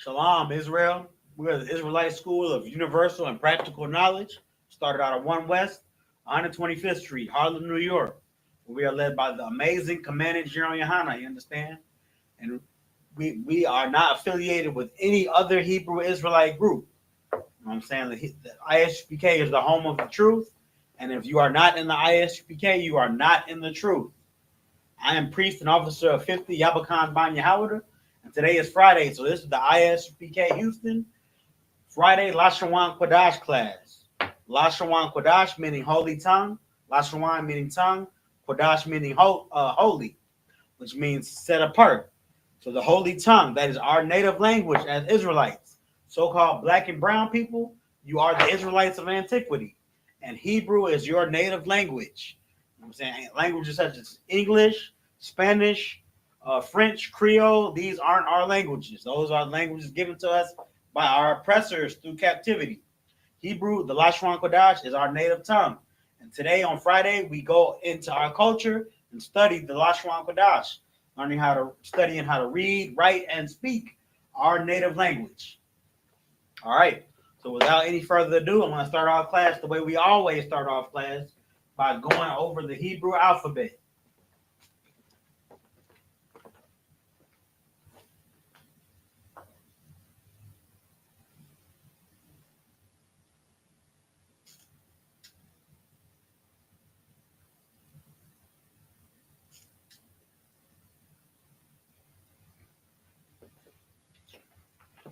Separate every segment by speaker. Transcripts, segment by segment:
Speaker 1: Shalom, Israel. We're the Israelite School of Universal and Practical Knowledge. Started out of 1 West, 125th Street, Harlem, New York. We are led by the amazing Commandant General YAHANNA, you understand? And we are not affiliated with any other Hebrew Israelite group. You know what I'm saying? The I.S.U.P.K is the home of the truth. And if you are not in the I.S.U.P.K, you are not in the truth. I am priest and officer of 50 Yabakan Ban Yahawada. And today is Friday, so this is the I.S.U.P.K Houston Friday Lashawan Qadash class. Lashawan Qadash meaning holy tongue, Lashawan meaning tongue, Qadash meaning holy, which means set apart. So the holy tongue, that is our native language as Israelites, so-called black and brown people, you are the Israelites of antiquity. And Hebrew is your native language. You know what I'm saying? Languages such as English, Spanish, French, Creole, these aren't our languages. Those are languages given to us by our oppressors through captivity. Hebrew, the Lashawan Qadash, is our native tongue. And today on Friday, we go into our culture and study the Lashawan Qadash, learning how to study and how to read, write, and speak our native language. All right. So without any further ado, I'm going to start off class the way we always start off class, by going over the Hebrew alphabet.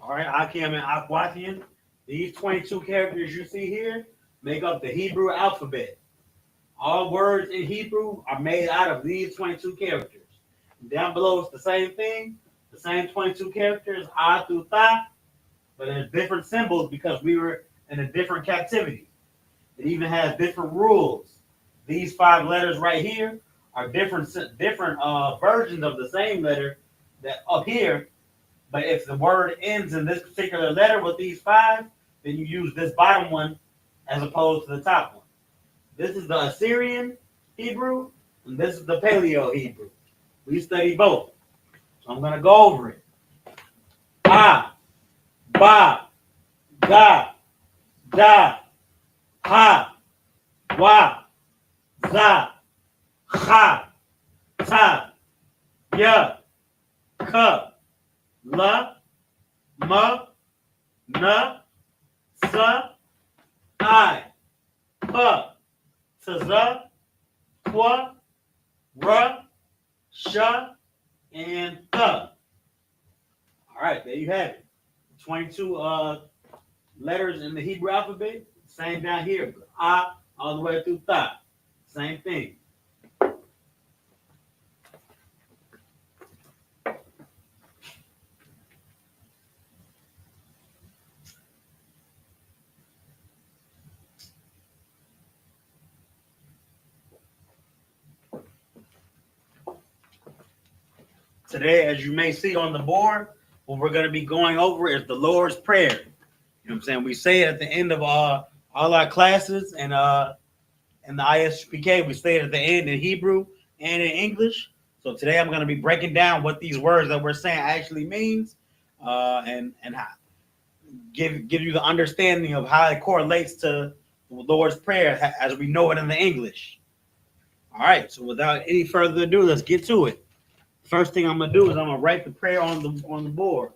Speaker 1: All right, Akim and Akwathian. These 22 characters you see here make up the Hebrew alphabet. All words in Hebrew are made out of these 22 characters. And down below it's the same thing, the same 22 characters, A through Tha, but there's different symbols because we were in a different captivity. It even has different rules. These 5 letters right here are different versions of the same letter that up here. But if the word ends in this particular letter with these 5, then you use this bottom one as opposed to the top one. This is the Assyrian Hebrew, and this is the Paleo Hebrew. We study both. So I'm going to go over it. A, Ba, Ga, Da, Ha, Wa, Za, Ha, Ta, Ya, Ka, La, Ma, Na, Sa, I.P.K, Tza, Kwa, Ra, Sha, and Tha. All right, there you have it. 22 letters in the Hebrew alphabet. Same down here. A all the way through Tha. Same thing. Today, as you may see on the board, what we're going to be going over is the Lord's Prayer. You know what I'm saying? We say it at the end of all our classes, and in the I.S.U.P.K, we say it at the end in Hebrew and in English. So today I'm going to be breaking down what these words that we're saying actually means, and how, give you the understanding of how it correlates to the Lord's Prayer as we know it in the English. All right, so without any further ado, let's get to it. First thing I'm gonna do is I'm gonna write the prayer on the board.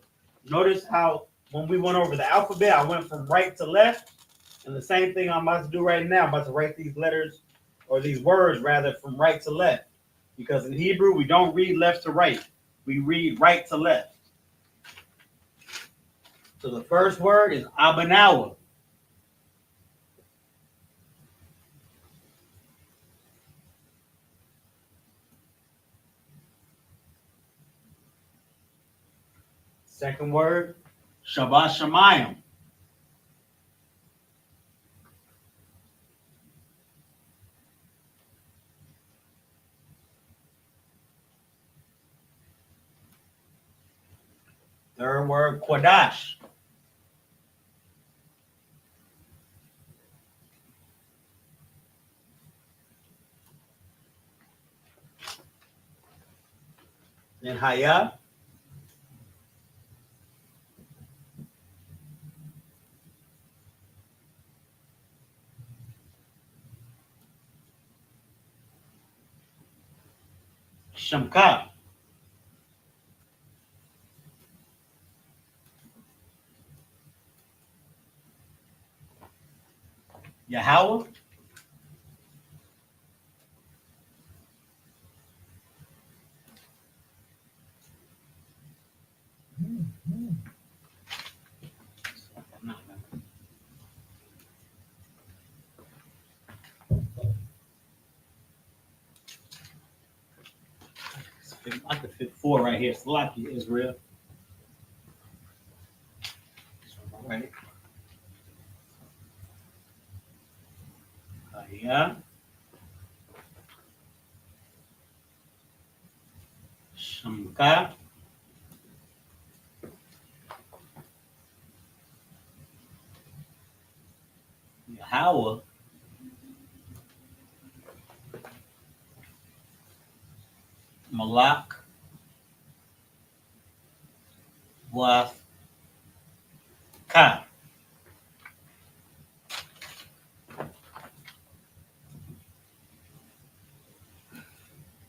Speaker 1: Notice how when we went over the alphabet, I went from right to left, and the same thing I'm about to do right now. I'm about to write these letters, or these words rather, from right to left, because in Hebrew we don't read left to right, we read right to left. So the first word is Abanawa. Second word, Shabbat Shemayim. Third word, Qadash. Then Hayah. Shamka. Yahweh. I could fit 4 right here. Salaki, Israel. Right. Yeah. Shamka. Yahweh. Malak. Was Ka.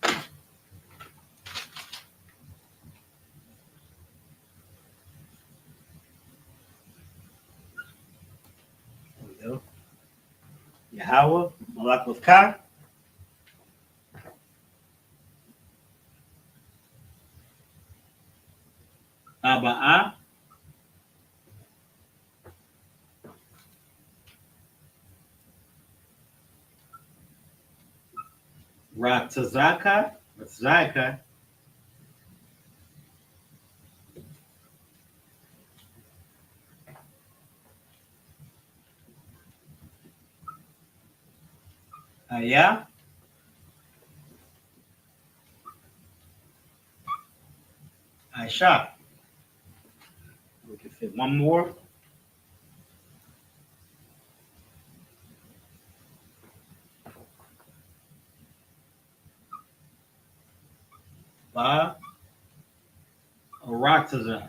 Speaker 1: There we go. Yahweh. Malak was Ka. Aba'a. Ratazaka. Ratazaka. Yeah. I.S.U.P.K. We can fit one more. Ba. Rataza.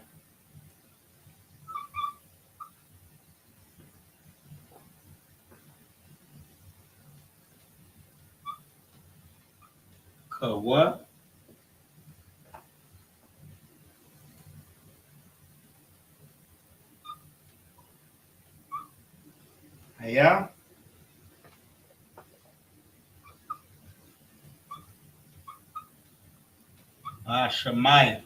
Speaker 1: Kawa. Yeah. Shemaiah.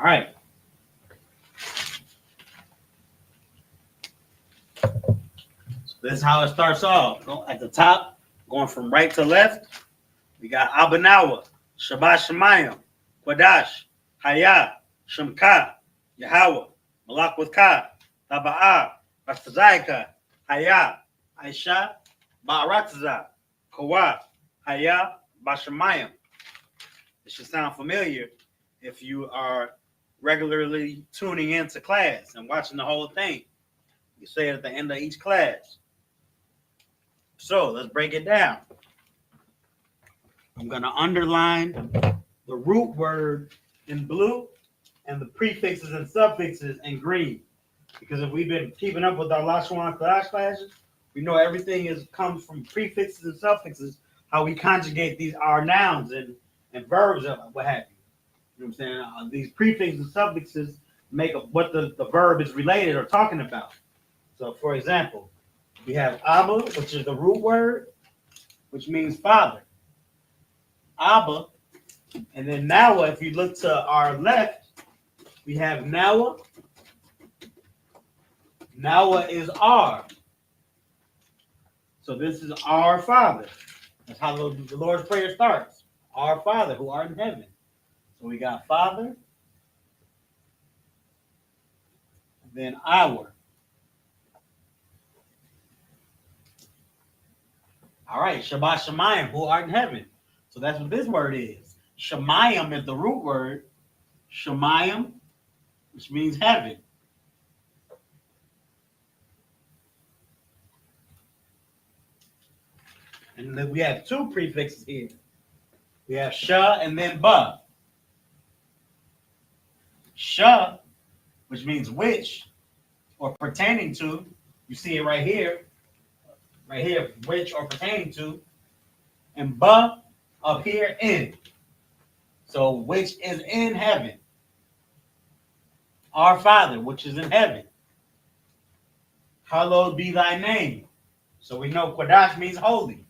Speaker 1: All right. So this is how it starts off. At the top, going from right to left, we got Abanawa, Shabbat Shemayim, Qadash, Hayah, Shemka, Yahweh, Malak with Ka, Taba'ah, Rastazayka, Hayah, Aisha, Ba'aratza, Kawa, Hayah, Bashemayim. It should sound familiar if you are regularly tuning into class and watching the whole thing. You say it at the end of each class. So let's break it down. I'm going to underline the root word in blue and the prefixes and suffixes in green. Because if we've been keeping up with our Lashawan Qadash classes, we know everything comes from prefixes and suffixes, how we conjugate these our nouns and verbs and what have you. You know what I'm saying? These prefixes and suffixes make up what the verb is related or talking about. So, for example, we have Abba, which is the root word, which means father. Abba. And then Nawa, if you look to our left, we have Nawa. Nawa is our. So this is our Father. That's how the Lord's Prayer starts. Our Father who art in heaven. So we got Father, then our. All right, Shabbat Shemayim, who art in heaven. So that's what this word is. Shemayim is the root word. Shemayim, which means heaven. And then we have two prefixes here. We have Sha and then Ba. Sha, which means which or pertaining to. You see it right here, which or pertaining to. And Ba up here in. So which is in heaven. Our Father, which is in heaven. Hallowed be thy name. So we know Qadash means holy.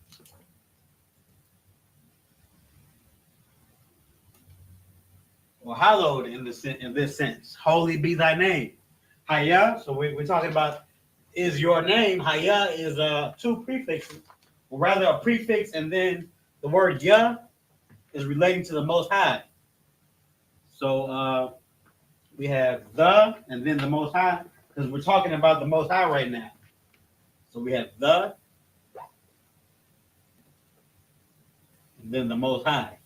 Speaker 1: Or hallowed in this sense. Holy be thy name. Haya, so we're talking about is your name. Haya is two prefixes. Or rather a prefix and then the word Yah is relating to the Most High. So we have the and then the Most High because we're talking about the Most High right now. So we have the and then the Most High.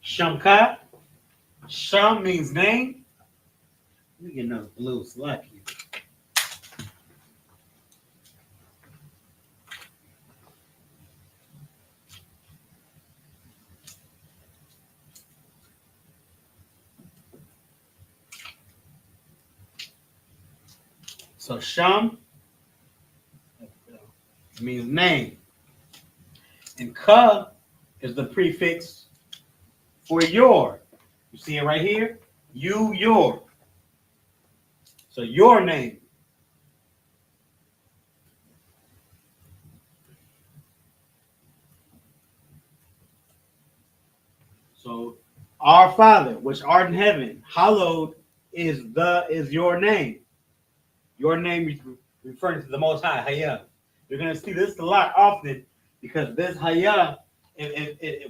Speaker 1: Shamka. Sham means name. Let me get another blue slack here. So Sham means name. And Ka is the prefix for your. You see it right here? You, your. So your name. So our Father, which art in heaven, hallowed is your name. Your name is referring to the Most High, Haya. You're going to see this a lot often because this Haya,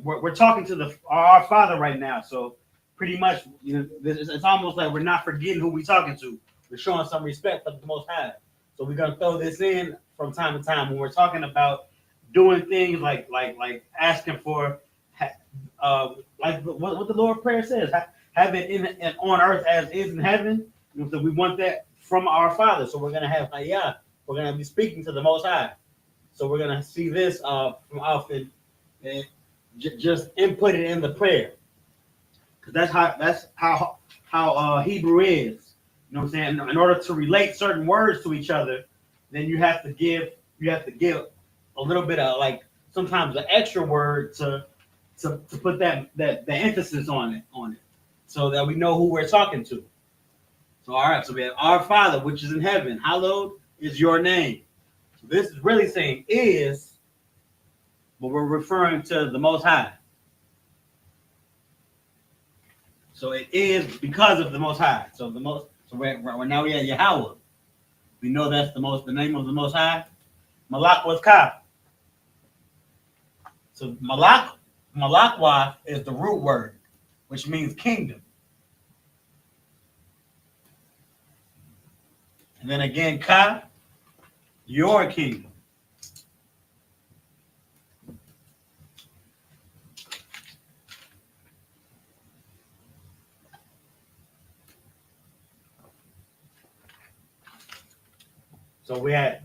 Speaker 1: we're talking to our Father right now. So pretty much, it's almost like we're not forgetting who we're talking to. We're showing some respect for the Most High. So we're going to throw this in from time to time when we're talking about doing things like asking for, like what the Lord prayer says, have it in on earth as is in heaven. So we want that from our Father. So we're going to have Hayah. We're going to be speaking to the Most High. So we're going to see this from often and just input it in the prayer. Because that's how Hebrew is. You know what I'm saying? In order to relate certain words to each other, then you have to give a little bit of like sometimes an extra word to put the emphasis on it so that we know who we're talking to. So all right, so we have our Father which is in heaven, hallowed is your name. So this is really saying is, but we're referring to the Most High. So it is because of the Most High. So we're now we at Yahweh. We know that's the name of the Most High. Malak was Ka. So Malakwa is the root word, which means kingdom. And then again, Ka, your kingdom. So we had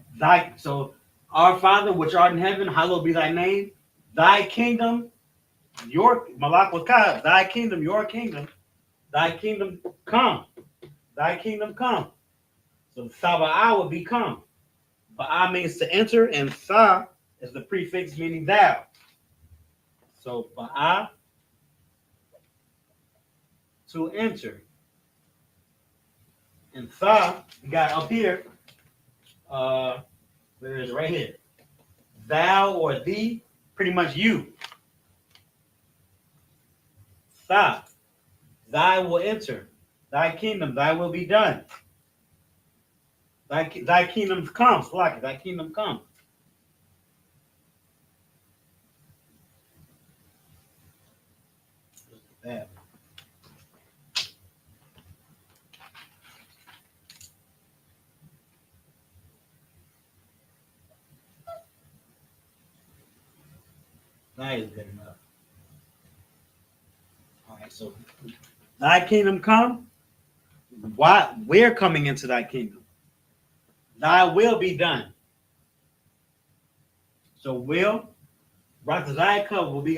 Speaker 1: so our Father which art in heaven, hallowed be thy name. Thy kingdom, your Malak was Ka, thy kingdom, your kingdom, thy kingdom come. Thy kingdom come. So Saba'a would be come. Ba'a means to enter, and Sa is the prefix meaning thou. So Ba'a, to enter. And Sa, you got up here, where is it? Right here. Thou or thee, pretty much you. Sa, thy will enter. Thy kingdom, thy will be done. Thy kingdom comes. Like thy kingdom comes. That. That is good enough. All right, so thy kingdom come. Why we're coming into thy kingdom. Thy will be done. So will, right? The thy come will be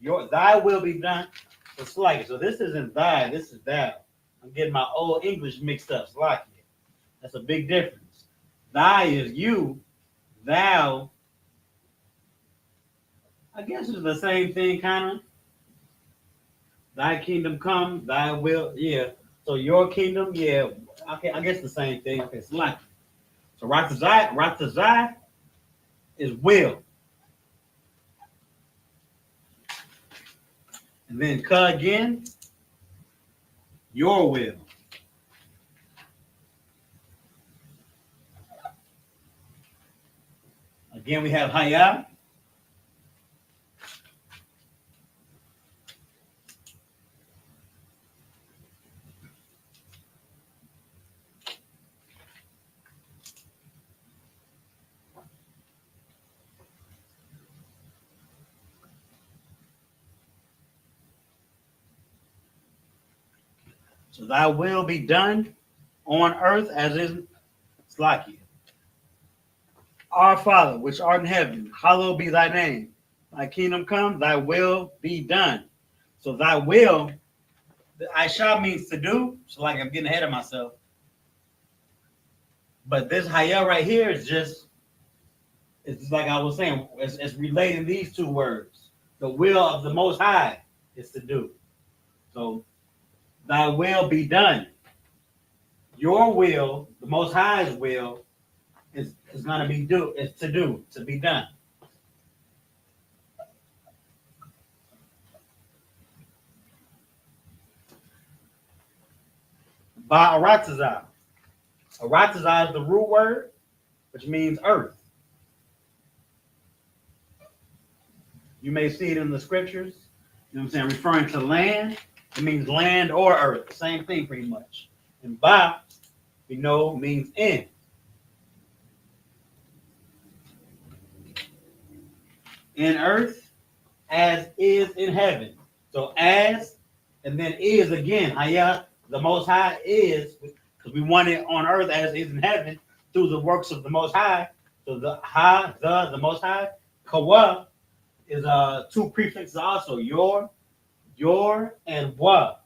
Speaker 1: your thy will be done. It's like so. This isn't thy. This is thou. I'm getting my old English mixed up. It's like it. That's a big difference. Thy is you. Thou, I guess it's the same thing, kind of. Thy kingdom come, thy will, yeah. So your kingdom, yeah. Okay, I guess the same thing. Okay, it's like so. Ratazai is will, and then ka again, your will. Again, we have Haya. So thy will be done on earth as is Slakia. Our Father, which art in heaven, hallowed be thy name. Thy kingdom come, thy will be done. So thy will, the I.S.U.P.K means to do. So like I'm getting ahead of myself. But this Haya right here is just, it's just like I was saying, it's relating these two words. The will of the Most High is to do. So thy will be done. Your will, the Most High's will, is going to be to be done. By Aratazah. Aratazah is the root word, which means earth. You may see it in the scriptures, you know what I'm saying, referring to land. It means land or earth, same thing pretty much. And Ba, we know, means in. In earth, as is in heaven. So as, and then is again. Haya, the Most High is, because we want it on earth as is in heaven through the works of the Most High. So the Ha, the Most High, Kawa is two prefixes also, your, and wa.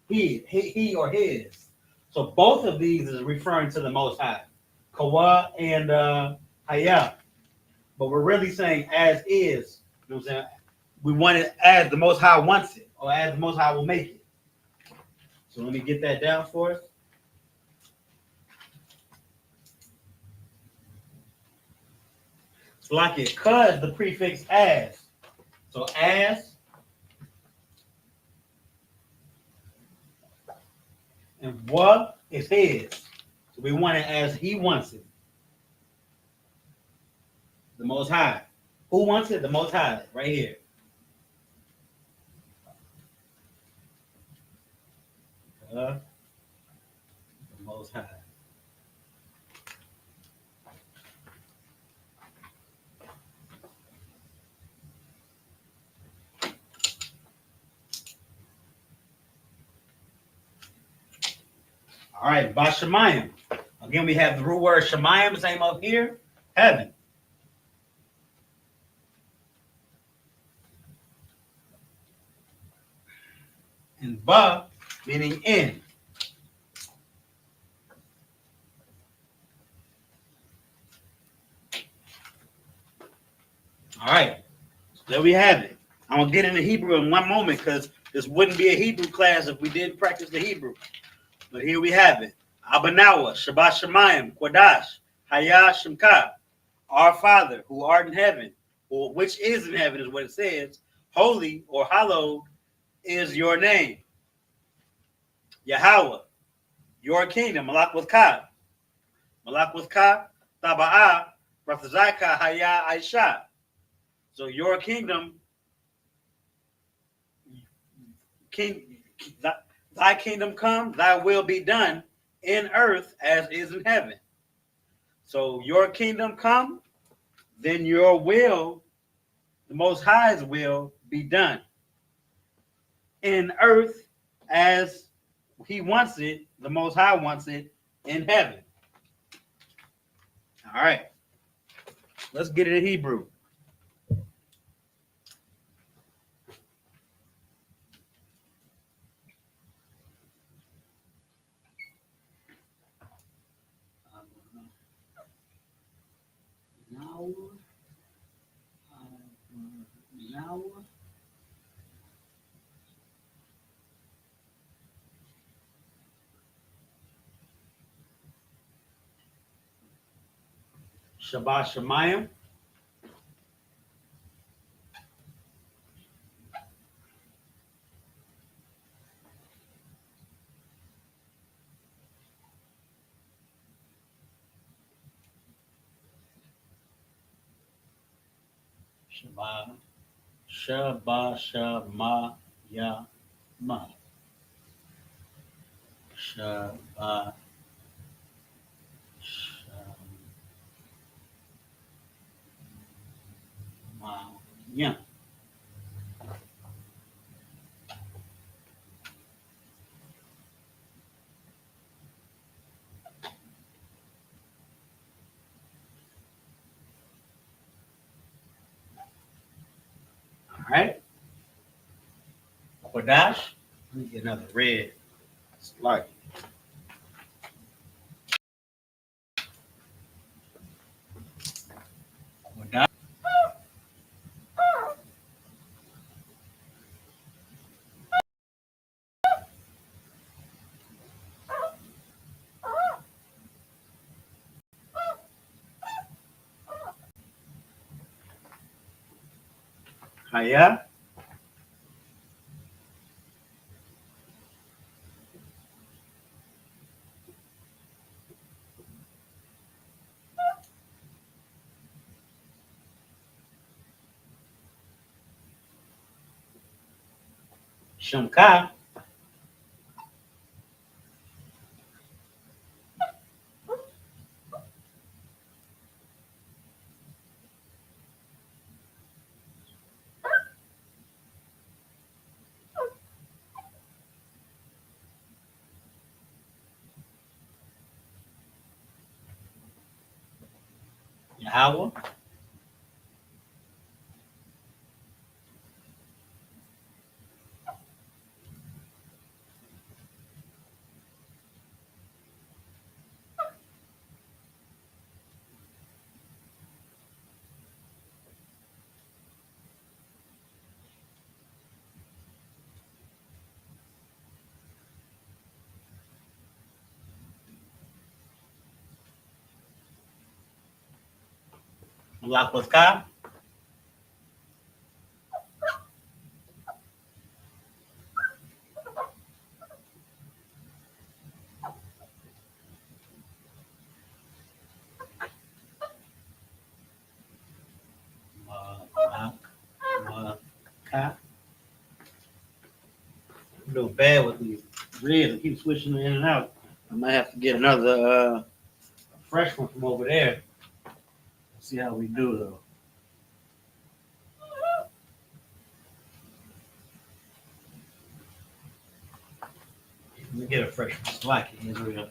Speaker 1: He or his. So both of these is referring to the Most High. Kawa and Haya. But we're really saying as is. You know what I'm saying? We want it as the Most High wants it, or as the Most High will make it. So let me get that down for us. It's like it, cause the prefix as. So as and what is his. So we want it as he wants it. The Most High. Who wants it? The Most High, right here. The Most High. All right, by Shemayim. Again, we have the root word Shemayim, same up here, heaven. And Ba, meaning in. All right, so there we have it. I'm going to get into Hebrew in one moment because this wouldn't be a Hebrew class if we didn't practice the Hebrew. But here we have it. Abanawa, Shabbat Shemayim, Qadash, Y.A.H.N.N.A. Our Father, who art in heaven, or which is in heaven is what it says. Holy or hallowed is your name. Yahweh, your kingdom, Malak with Ka. Malak with Ka, Taba'a, Rathazaika, Haya, Aisha. So your kingdom, thy kingdom come, thy will be done in earth as is in heaven. So your kingdom come, then your will, the Most High's will, be done in earth as He wants it, the Most High wants it in heaven. All right, let's get it in Hebrew. Shabbat Shemayim. Shabbat Shema Ya Ma. Shabbat Shema Ya. All right. Qadash. Let me get another red. It's like Qadash. Haya. Shemka. Yahweh. Malak. I'm doing bad with these reds. I keep switching in and out. I might have to get another fresh one from over there. See how we do though. Let me get a fresh one. Slack it, Israel.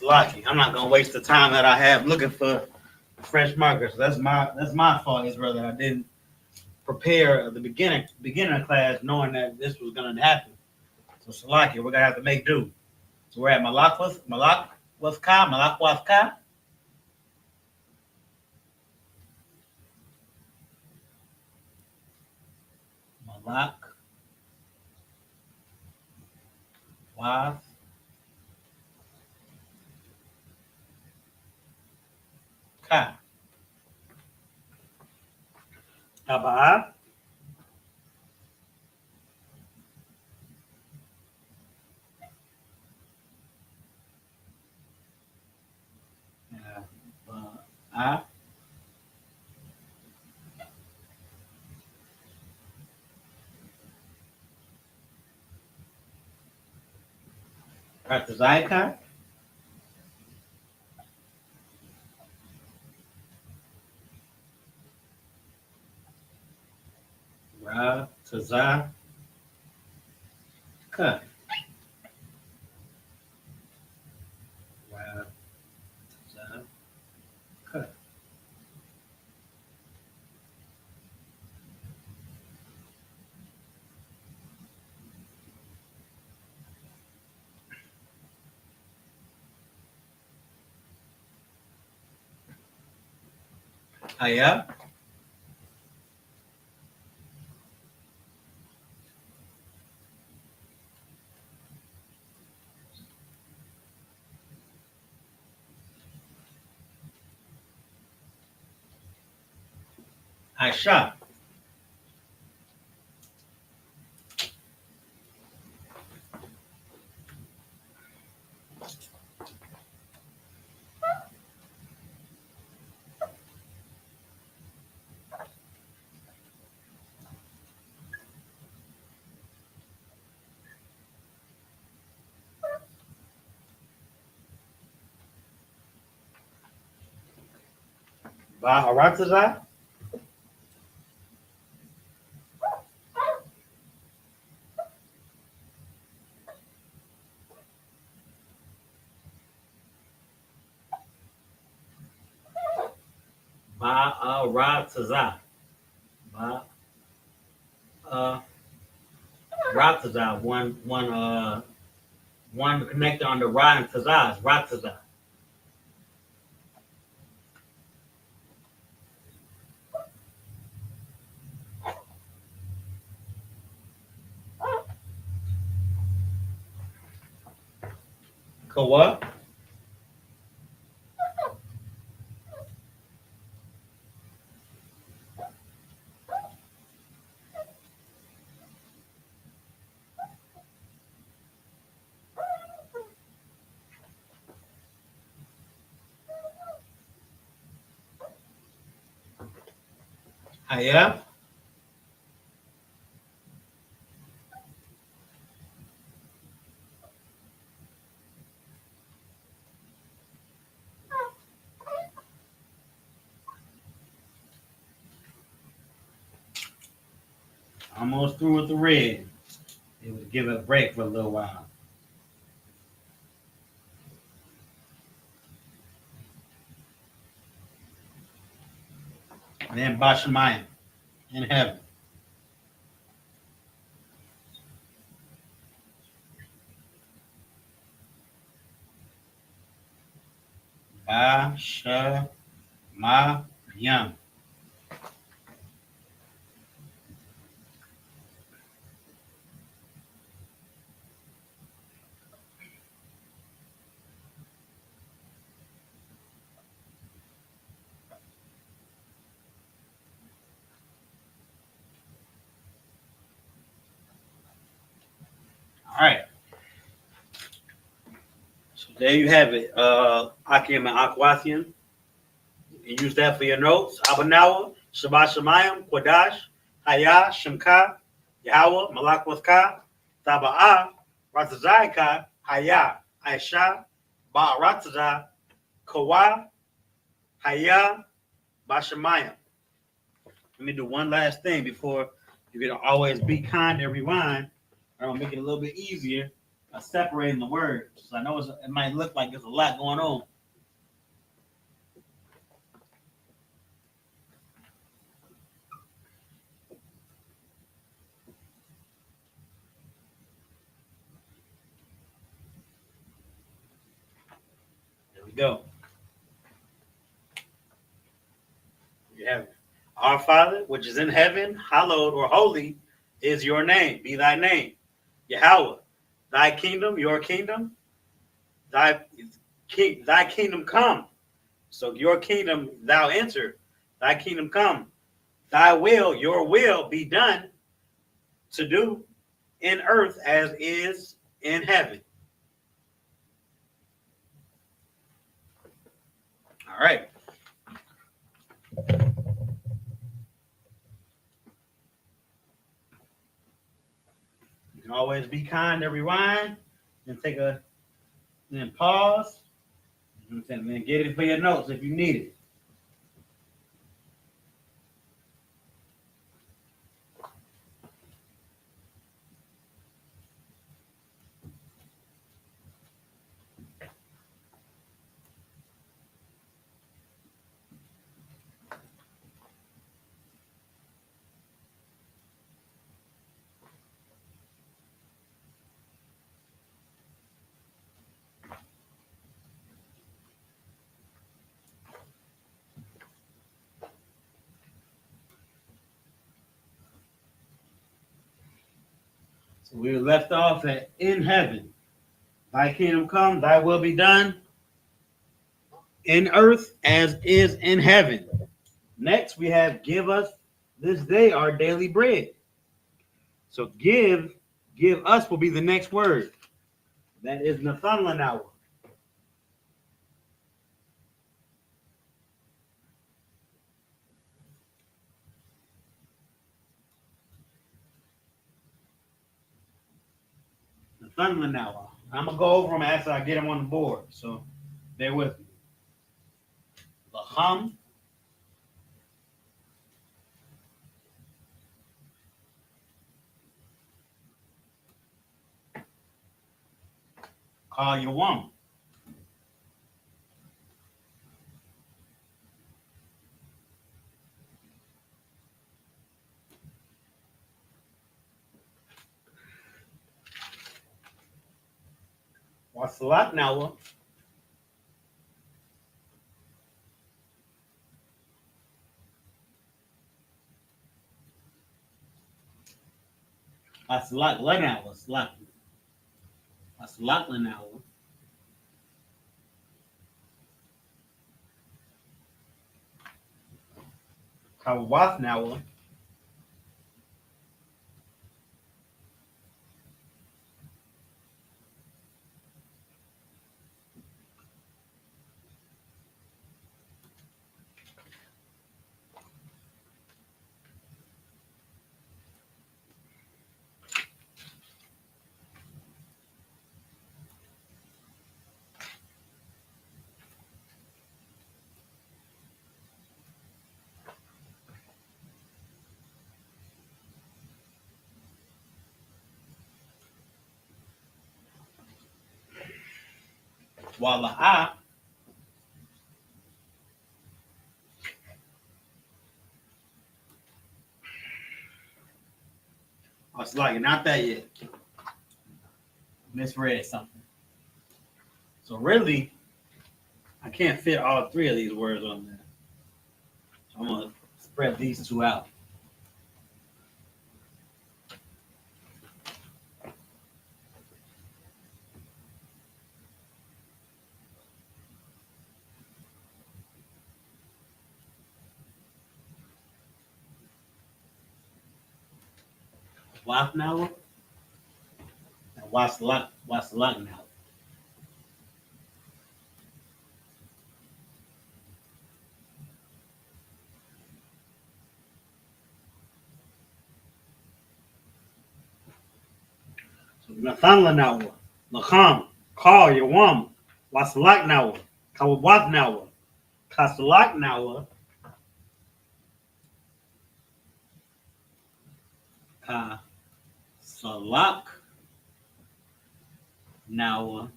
Speaker 1: Lucky. I'm not gonna waste the time that I have looking for fresh markers. That's my fault, Israel, that I didn't prepare at the beginner class knowing that this was gonna happen. So Salaki, we're gonna have to make do. So we're at Malakwaska, Malak was Ka. Taba'a. Ba'a. Ratazai. Ratazai. Ka. Ratazai. Ka. Aya. Aisha. Ba'aratazai. Ba'aratazai. Ba'aratazai. One connected on the Ra and Tazai is Ratazai. Kawa. Aya. Almost through with the red. It would give it a break for a little while. And then Bashamayim in heaven. Bashamayim. All right. So there you have it. Akim and Akwathian. You can use that for your notes. Abanawa, Shabbat Shemayim, Qadash, I.S.U.P.K, Yahweh, Malakwaka, Taba'a, Ratazai, Haya, Aisha, Ba'aratazai, Kawa, Haya, Bashamayim. Let me do one last thing before you can always be kind and rewind. I'm gonna make it a little bit easier by separating the words. So I know it might look like there's a lot going on. There we go. You have it. Our Father, which is in heaven, hallowed or holy is your name. Be thy name. Yahweh, thy kingdom, your kingdom, thy kingdom come. So your kingdom thou enter, thy kingdom come, thy will, your will be done to do in earth as is in heaven. All right. You can always be kind and rewind and take a then pause and then get it for your notes if you need it. So we left off at in heaven. Thy kingdom come, thy will be done in earth as is in heaven. Next, we have give us this day our daily bread. So give us will be the next word. That is Nathanawa. Nathanawa. I'm gonna go over them after I get them on the board. So bear with me. Laham. Call your woman. Wasalat Nawa. Wasalat Lanawa. Wasalat Lanawa. Kawath Nawa. Wala'a. I was like, not that yet. Misread something. So really, I can't fit all three of these words on there. So I'm gonna spread these two out. Wath Nawa and Wasalat Nawa. So Nathan Nawa, Lacham, Call Yawam, Wasalat Nawa, Kawawath Nawa, Kasalak Nawa, Kasalak Nawa,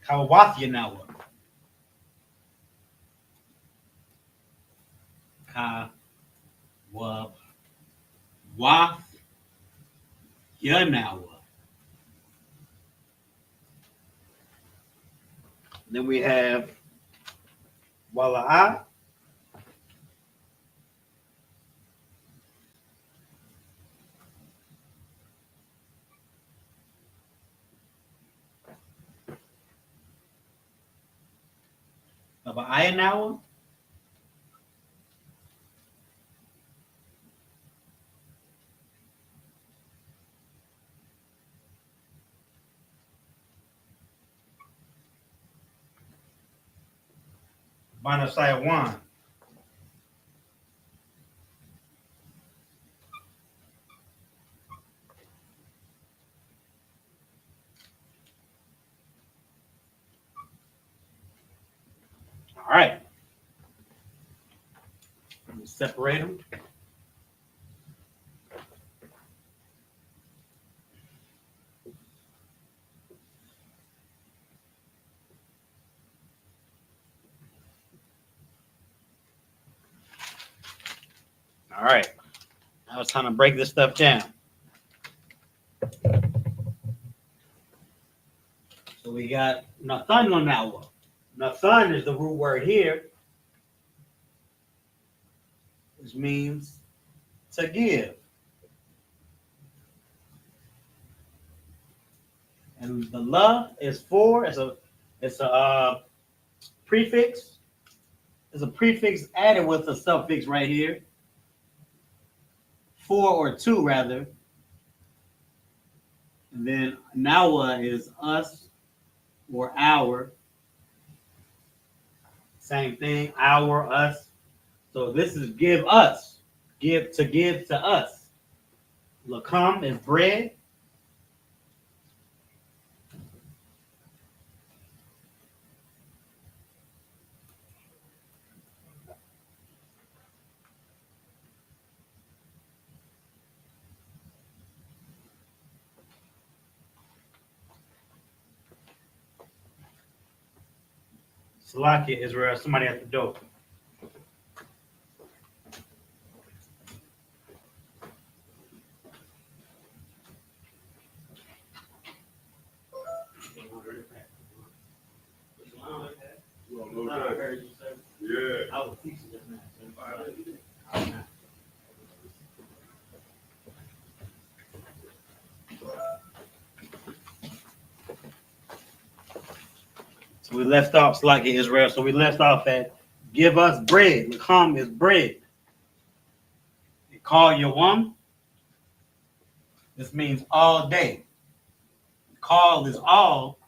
Speaker 1: Kawawathya Nawa, Kawawath Yanawa. Then we have Wala'a, of an ayanawa. Lashawan. All right. Separate them. All right. Now it's time to break this stuff down. So we got Nathan Lanawa. Nathan is the root word here, which means to give. And the la is for. It's a prefix. It's a prefix added with a suffix right here. For or to rather. And then nawa is us or our. Same thing, our, us. So this is give us. Give to us. Lakam is bread. Salakia, Israel, somebody at the door.
Speaker 2: Yeah.
Speaker 1: I was teaching just now. So we left off, Salakia, Israel. So we left off at give us bread. Lakam is bread. You call Yawam. This means all day. Call is all.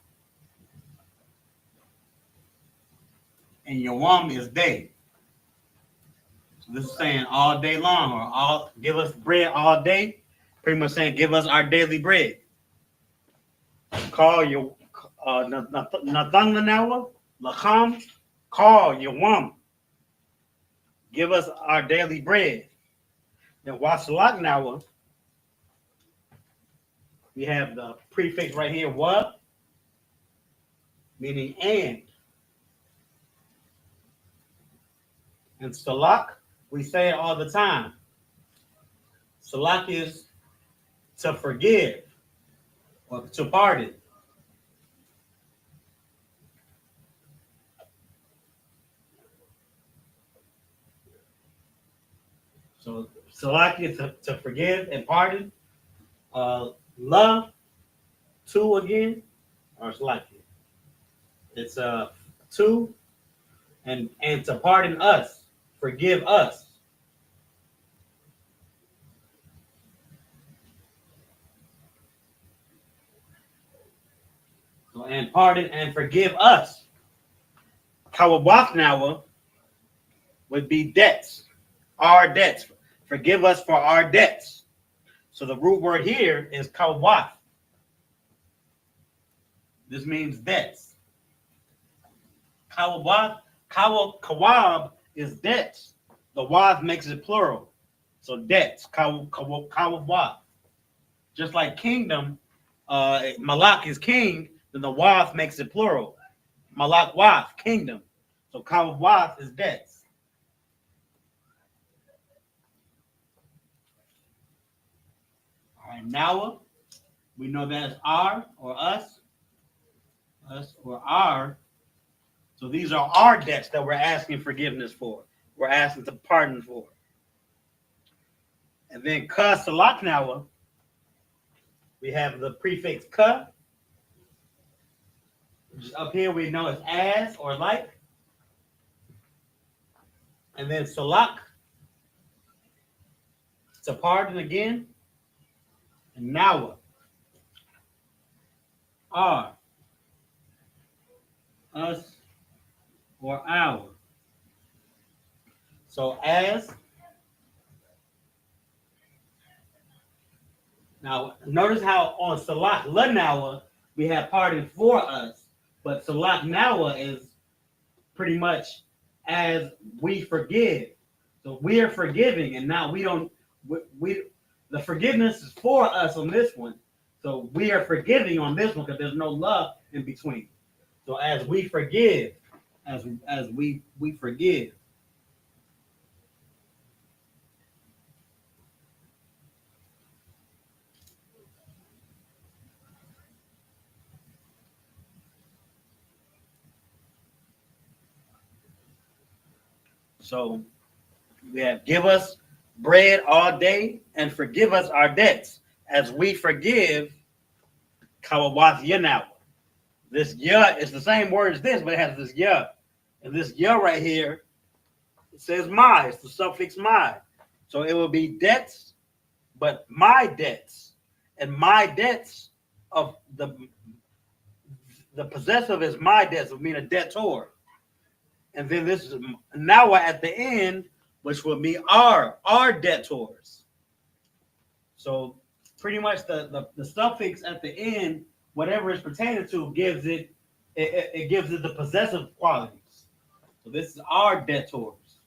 Speaker 1: And Yawam is day. So this is saying all day long, or all give us bread all day. Pretty much saying give us our daily bread. Call your Nathan Lanawa, Lacham, call Yawam. Give us our daily bread. Then Wasalak Nawa, we have the prefix right here, what? Meaning and. And Salak, we say it all the time. Salak is to forgive or to pardon. So Salak is to forgive and pardon. Love, to again, or Salak. It's to and to pardon us, forgive us. So, and pardon and forgive us. Kawabafnawa would be debts, our debts. Forgive us for our debts. So the root word here is kawaf. This means debts. Kawab is debts. The waf makes it plural. So debts, kawab. Just like kingdom, Malak is king, then the waf makes it plural. Malak waf, kingdom. So kawab is debts. All right, now we know that is our or us or our. So these are our debts that we're asking forgiveness for. We're asking to pardon for. And then ka salaknawa, we have the prefix ka, which is up here we know it's as or like. And then salak to pardon again. And nawa are us or our. So as now, notice how on salak lanawa we have pardon for us, but salak nawa is pretty much as we forgive. So we are forgiving, and now we don't. We the forgiveness is for us on this one. So we are forgiving on this one because there's no love in between. So as we forgive, as we forgive. So we have give us bread all day and forgive us our debts as we forgive Kawawath Yanawa. This ya is the same word as this, but it has this ya. And this ya right here, it says my. It's the suffix my. So it will be debts, but my debts. And my debts of the possessive is my debts, would mean a debtor. And then this is now at the end, which will be our debtors. So pretty much the suffix at the end, whatever it's pertaining to, gives it gives it the possessive qualities. So this is our debtors.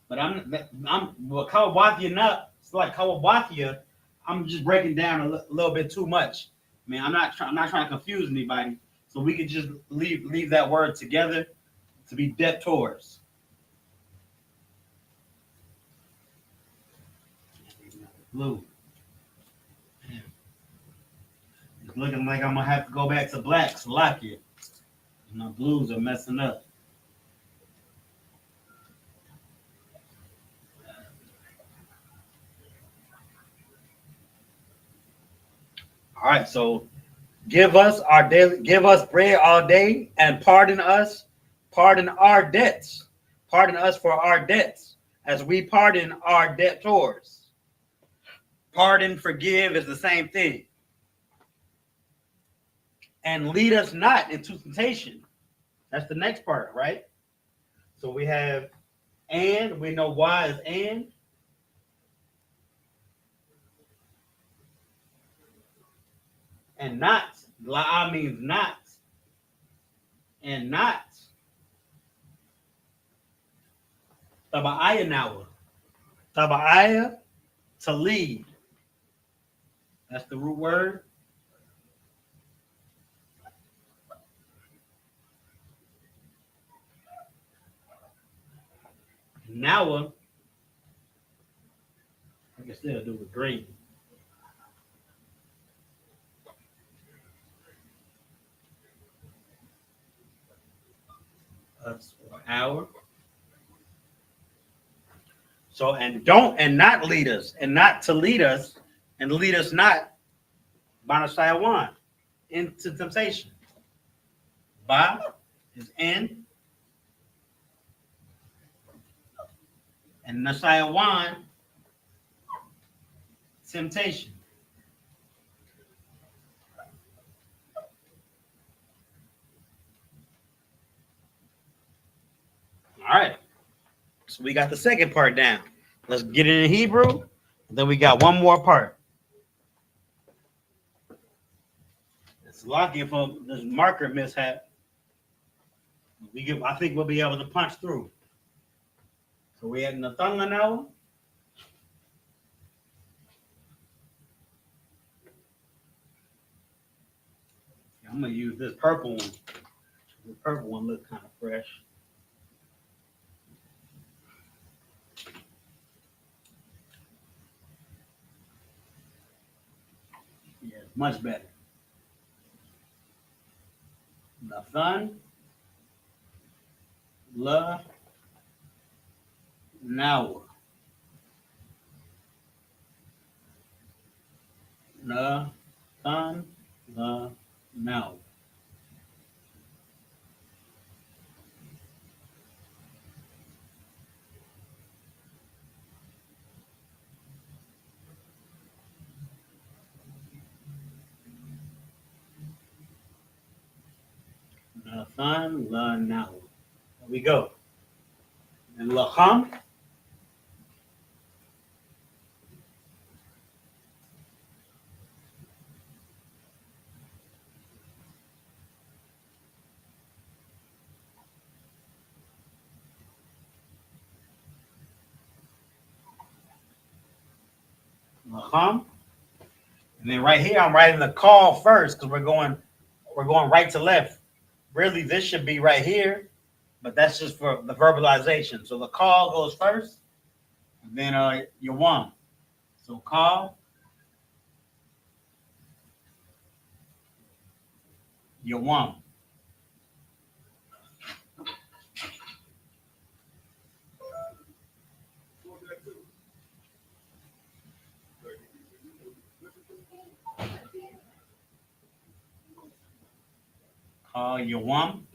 Speaker 1: But I'm well, Kawawathia not. It's like Kawawathia. I'm just breaking down a little bit too much. I mean, I'm not trying to confuse anybody. So we could just leave that word together to be debtors. Blue. It's looking like I'm gonna have to go back to blacks, lock it. My blues are messing up. All right, so give us bread all day, and pardon our debts. Pardon us for our debts, as we pardon our debtors. Pardon, forgive is the same thing. And lead us not into temptation. That's the next part, right? So we have and, we know why is and not. La means not. And not. Taba'aya nawa. Taba'aya, to lead. That's the root word. Nawa, I can still do with green. Us or our. So and not lead us, and not to lead us, and lead us not, Banashayawan, into temptation. Ba is in, and Nasayawan, temptation. All right. So we got the second part down. Let's get it in Hebrew. Then we got one more part. It's locking from this marker mishap. I think we'll be able to punch through. So we had Nathanga now. I'm gonna use this purple one. The purple one looks kind of fresh. Yeah, much better. Nathan, La, Now. Nathan, La, Now. Sun, la, now. There we go. And lacham. Lacham. And then right here, I'm writing the call first because we're going right to left. Really, this should be right here, but that's just for the verbalization. So the call goes first, and then you won. So call, you won. Call, you won.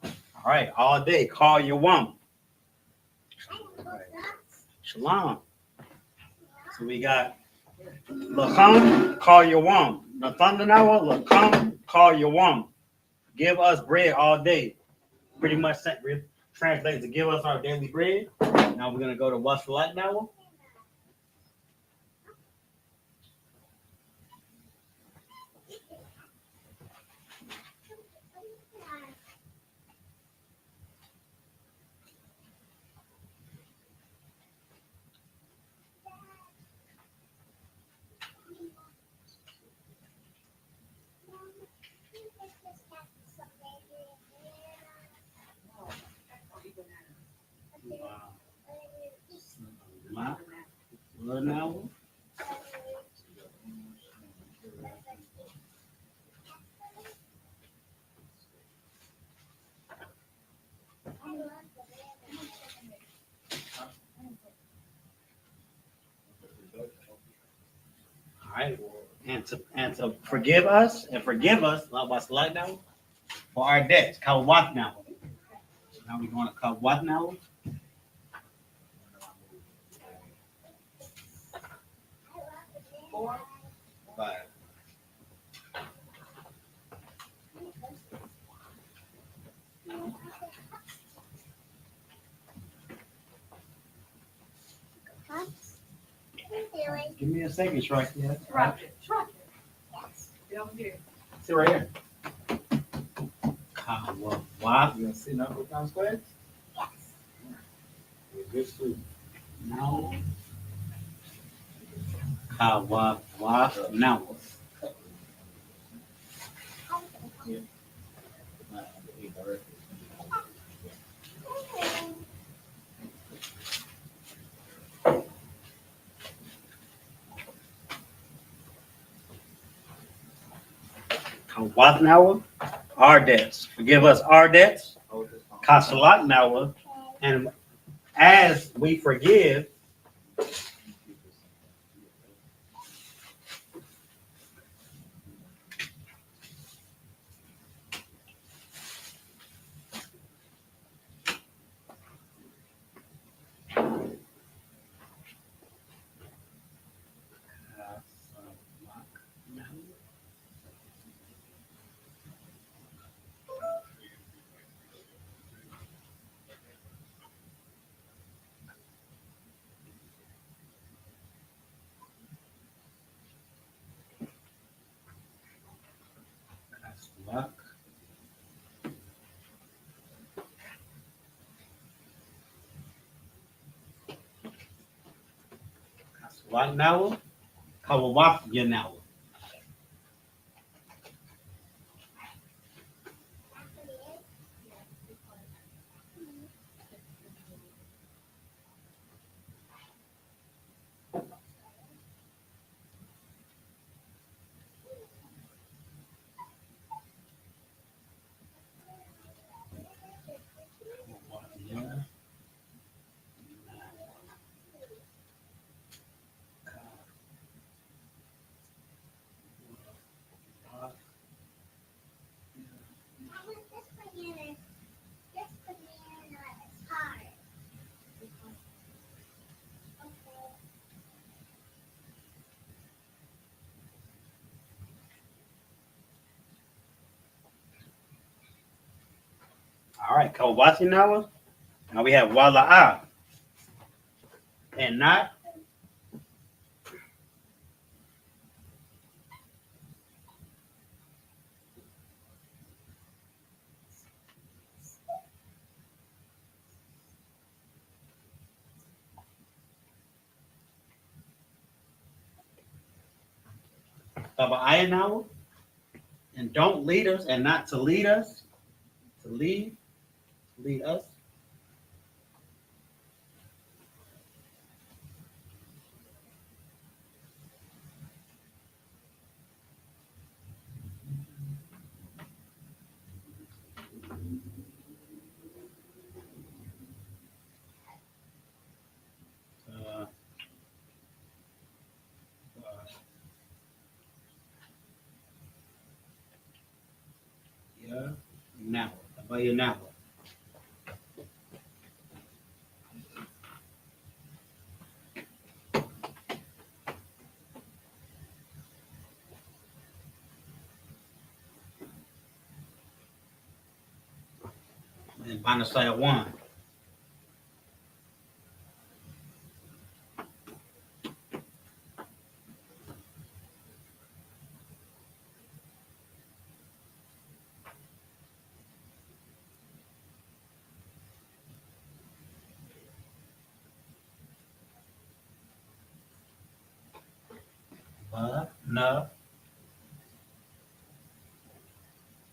Speaker 1: All right, all day, call, you won. Shalom. So we got lacham, call, you won. Nathanawa, lacham, call, you won. Give us bread all day. Pretty much translates to give us our daily bread. Now we're gonna go to what's the light now. Now. All right, and to forgive us what's the light now for our debts. Kawat now. Now we're going to Kawat now. Five. Give me a second, Shrike. Yeah.
Speaker 2: Rocket.
Speaker 1: Sit right here. Kawat. You gonna sit up with times squared? Yes. You're a good student. Now. Kawat now. Kawat now. Our debts. Forgive us our debts. Kasalat now. And as we forgive, Kasalat now. Kawat now. All right, Kawasi now. Now we have Wala'a. And not. Taba'aya now. And don't lead us, and not to lead us. To lead us. Yeah, now. Taba'aya now. And Banasaya 1. Na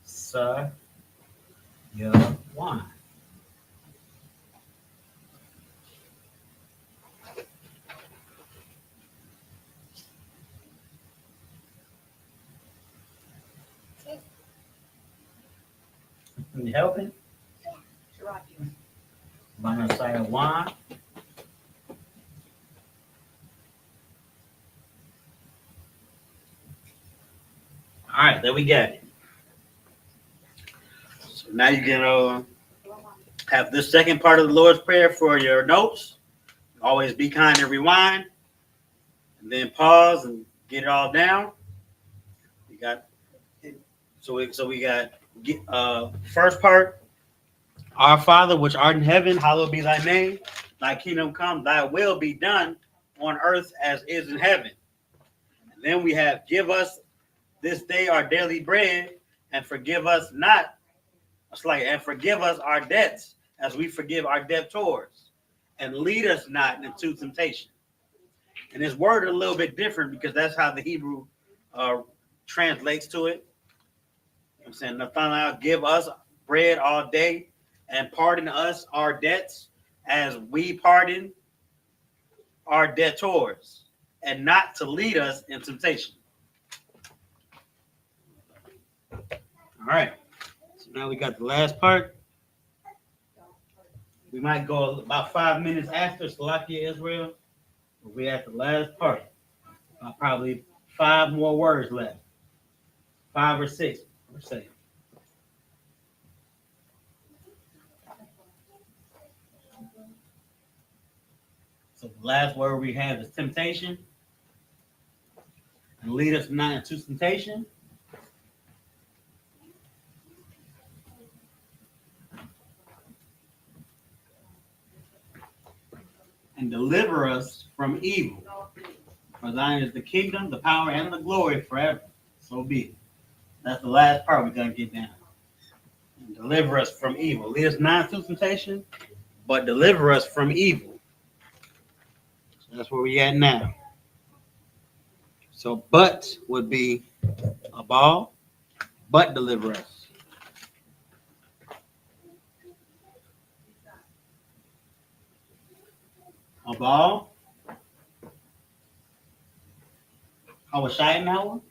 Speaker 1: sa ya 1. You helping? Banasaya 1. All right, there we got it. So now you can have this second part of the Lord's Prayer for your notes. Always be kind and rewind, and then pause and get it all down. We got we got first part. Our Father, which art in heaven, hallowed be thy name. Thy kingdom come, thy will be done on earth as is in heaven. And then we have give us this day our daily bread, and forgive us not. And forgive us our debts as we forgive our debtors, and lead us not into temptation. And this word is a little bit different because that's how the Hebrew translates to it. I'm saying, Nathanael, give us bread all day, and pardon us our debts as we pardon our debtors, and not to lead us in temptation. All right. So now we got the last part. We might go about 5 minutes after Salakia Israel. But we at the last part. Probably 5 more words left. 5 or 6, we're saying. So the last word we have is temptation. And lead us not into temptation. And deliver us from evil. For thine is the kingdom, the power, and the glory forever. So be it. That's the last part we're going to get down. And deliver us from evil. Lead us not into temptation, but deliver us from evil. So that's where we at now. So but would be a ball, but deliver us. A ball. I was shy in that one.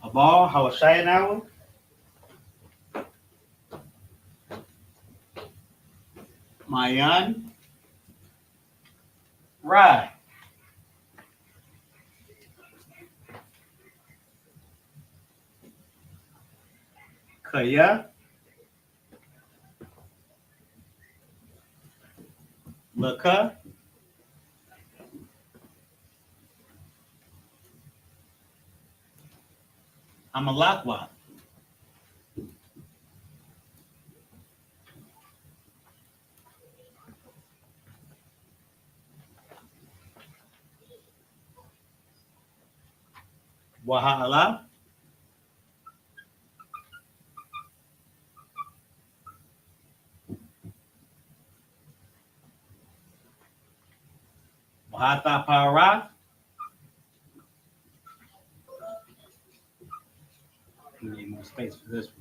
Speaker 1: A ball. I was shy in that one. Mayan. Right. Kaya. Laka. Hamalakwa. Wahala. Wahata Para. Need more space for this one.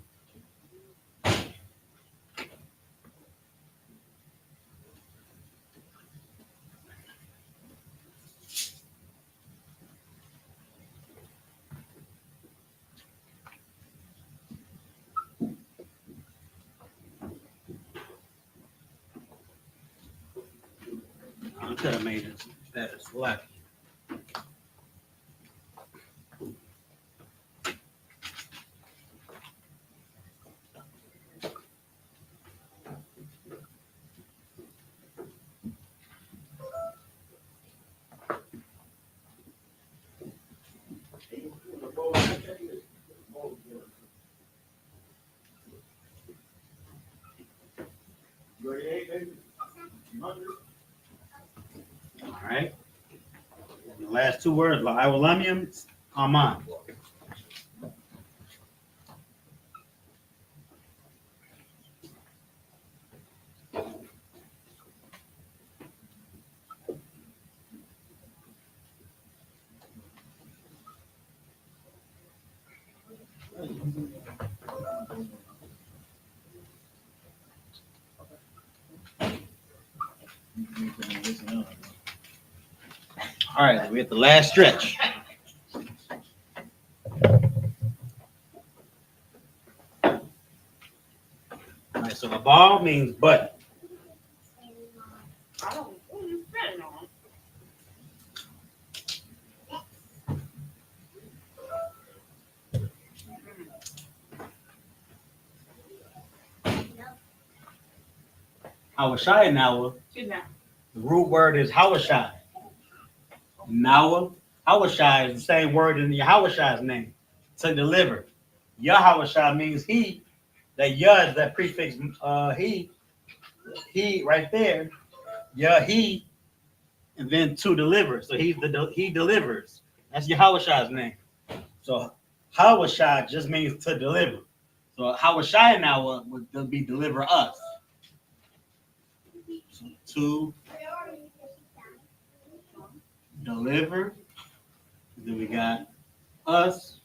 Speaker 1: I could have made it better select. All right. The last two words, La'awalamium, Aman. All right, we're at the last stretch. All right, so Abal means but. Hawashai Nawa. The root word is Hawashai. Nawa. Hawashai is the same word in Yahawashai's name, to deliver. Yahawashai means he. That Yah is that prefix he right there. Yah he, and then to deliver. So he delivers. That's Yahawashai's name. So Hawashai just means to deliver. So Hawashai now would be deliver us. So to deliver. Then we got us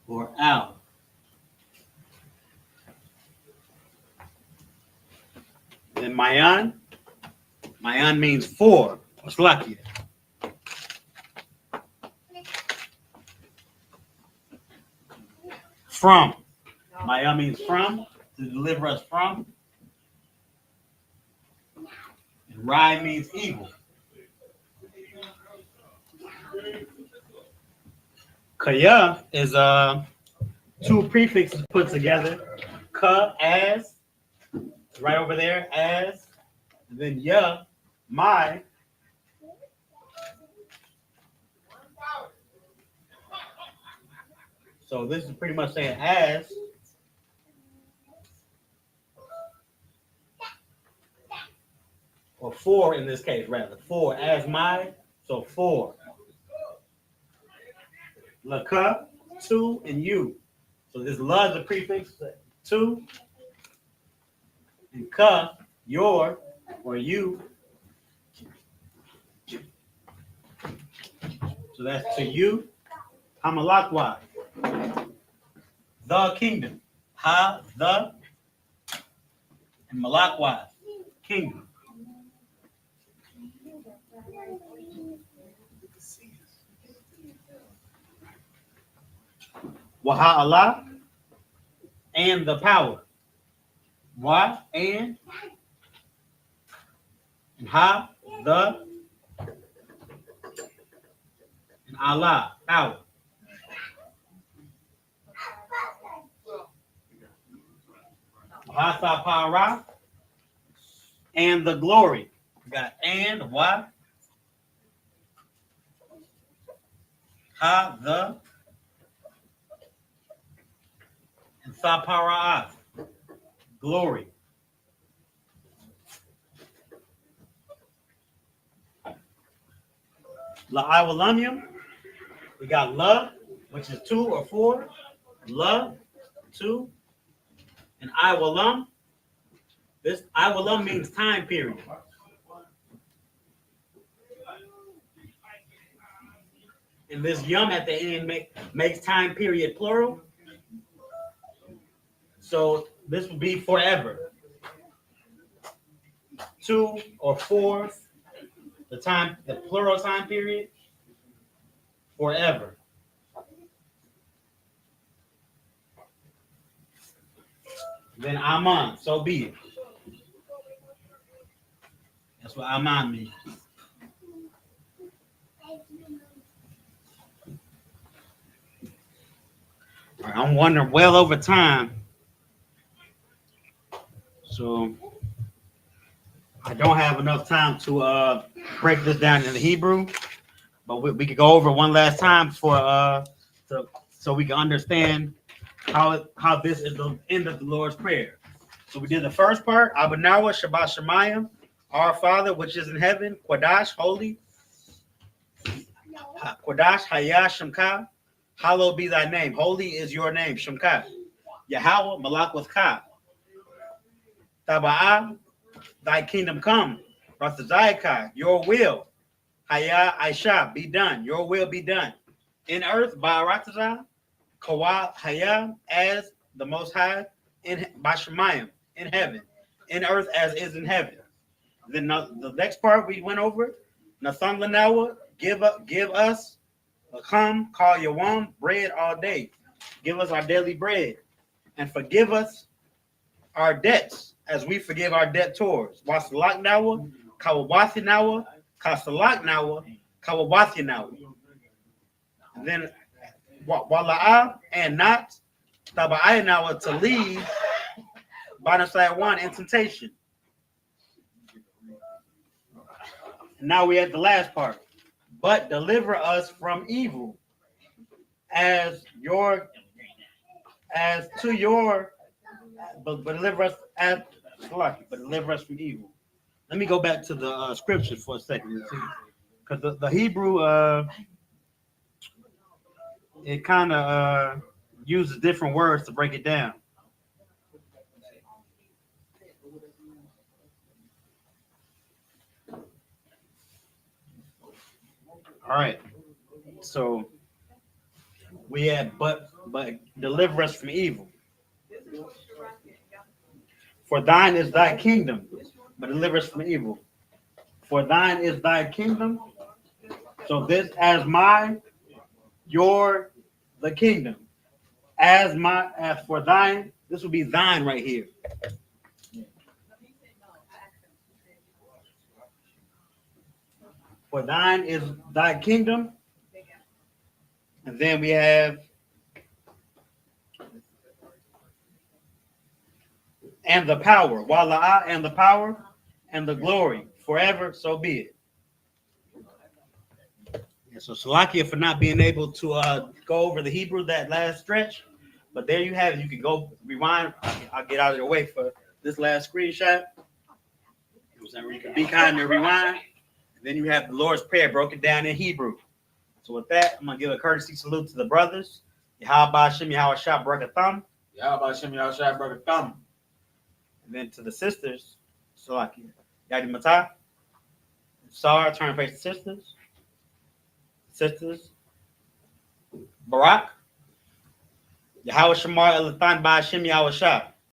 Speaker 1: or our. Then Mayan. Mayan means for. What's lucky? From. Mayan means from, to deliver us from. And Rai means evil. Kaya is two prefixes put together. Ka, as, right over there, as. And then ya, my. So this is pretty much saying as. Or for in this case, rather. For, as my. So for. Laka, to, and you. So this la is a prefix to. And ka, your, or you. So that's to you. Hamalakwa. The kingdom. Ha, the, and Malakwa. Kingdom. Waha Allah, and the power. Wa, and ha, the, and Allah, power. Wahasa para, and the glory. We got and, wa, ha, the, Sapara'ah, glory. La'awalamyum, we got love, which is 2 or 4. Love, 2. And Iwalam, this Iwalam means time period. And this yum at the end makes time period plural. So this would be forever. 2 or 4, the plural time period, forever. Then Aman, so be it. That's what Aman means. All right, I'm wondering well over time. So I don't have enough time to break this down into Hebrew, but we could go over one last time so we can understand how this is the end of the Lord's Prayer. So we did the first part, Abanawa Shabbat Shemayim, our Father which is in heaven, Qadash, holy, Qadash Hayah Shemka, hallowed be thy name, holy is your name, Shemka, Yahweh Malak with Ka, Taba'ah, thy kingdom come, Rathazaikai, your will, Hayah Aisha, be done, your will be done, in earth, Ba'aratazah, Kawa Hayah, as the Most High, in Bashamayim, in heaven, in earth as is in heaven. Then the next part we went over, Nathan Lanawa, give us, come, call Yawam, bread all day. Give us our daily bread, and forgive us our debts as we forgive our debtors. Wasalak Nawa, Kawawathi Nawa, Kasalak Nawa, Kawawathi Nawa. Then Wala'ah and not Taba'ai Nawa to lead Banasai in temptation. Now we at the last part. But deliver us from evil, but deliver us from evil. Let me go back to the scripture for a second, because the Hebrew it kind of uses different words to break it down. All right, so we had but deliver us from evil. For thine is thy kingdom, but deliver us from evil. For thine is thy kingdom. So this as the kingdom. As for thine, this will be thine right here. For thine is thy kingdom. And then we have and the power. Wala'ah and the power and the glory. Forever, so be it. And so Salakia for not being able to go over the Hebrew that last stretch. But there you have it. You can go rewind. I'll get out of the way for this last screenshot. You can be kind and rewind. And then you have the Lord's Prayer broken down in Hebrew. So with that, I'm going to give a courtesy salute to the brothers. Yahweh Hashem, Yahweh Shah, Bragatham.
Speaker 2: Yahweh Hashem, Yahweh Shah, Bragatham.
Speaker 1: And then to the sisters, Salakia. Yadi Matah. Sar, turn face the sisters. Sisters. Barak. Yahweh Shamar Elathan Ba Hashem, Yahweh Shah.